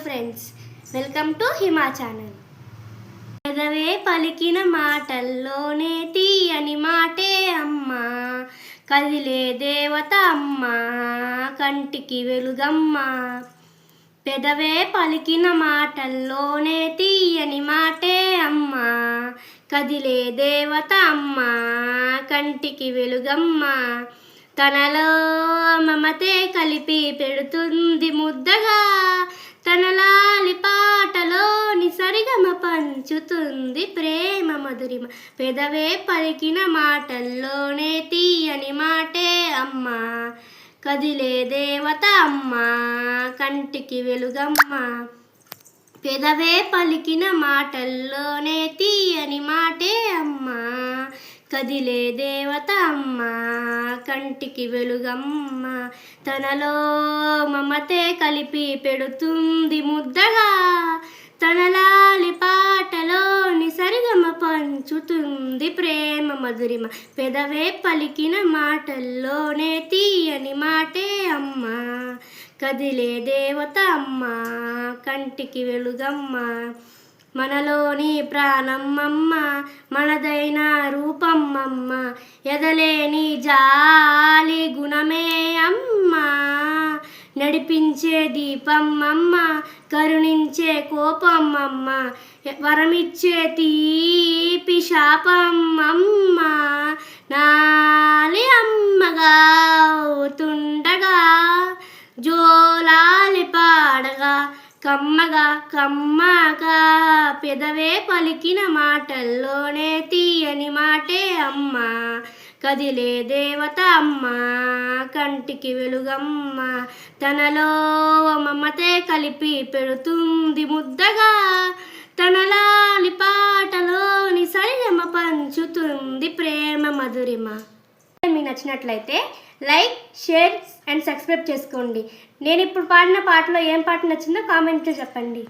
Friends, welcome to Hima channel. పెదవే పలికిన మాటల్లోనే తీయని మాటే అమ్మా, కదిలే దేవత అమ్మా, కంటికి వెలుగమ్మా. పెదవే పలికిన మాటల్లోనే తీయని మాటే అమ్మా, కదిలే దేవత అమ్మా, కంటికి వెలుగమ్మా. తనలో మమతే కలిపి పెడుతుంది ముద్దగా, తన లాలి పాటలోని సరిగమ పంచుతుంది ప్రేమ మధురిమ. పెదవే పలికిన మాటల్లోనే తీయని మాటే అమ్మా, కదిలే దేవత అమ్మా, కంటికి వెలుగమ్మా. పెదవే పలికిన మాటల్లోనే తీయని మాటే అమ్మా, కదిలే దేవత అమ్మా, కంటికి వెలుగమ్మా. తనలో మమతే కలిపి పెడుతుంది ముద్దగా, తన లాలి పాటలోని సరిగమ పంచుతుంది ప్రేమ మధురిమ. పెదవే పలికిన మాటల్లోనే తీయని మాటే అమ్మా, కదిలే దేవత అమ్మా, కంటికి వెలుగమ్మా. మనలోని ప్రాణమ్మమ్మ, మనదైన రూపమ్మమ్మ, ఎదలేని జాలి గుణమే అమ్మా, నడిపించే దీపమ్మమ్మ, కరుణించే కోపమ్మమ్మ, వరమిచ్చే తీపి శాపమ్మమ్మ. నాలి అమ్మగా అవుతుండగా, జోలాలి పాడగా, కమ్మగా కమ్మగా. పెదవే పలికిన మాటల్లోనే తీయని మాటే అమ్మా, కదిలే దేవత అమ్మా, కంటికి వెలుగమ్మా. తనలో మమతే కలిపి పెడుతుంది ముద్దగా, తన లాలి పాటలోని సరిగమ పంచుతుంది ప్రేమ మధురిమ. మీకు నచ్చినట్లయితే లైక్, షేర్ అండ్ సబ్స్క్రైబ్ చేసుకోండి. నేను ఇప్పుడు పాడిన పాటలో ఏం పాట నచ్చిందో కామెంట్లో చెప్పండి.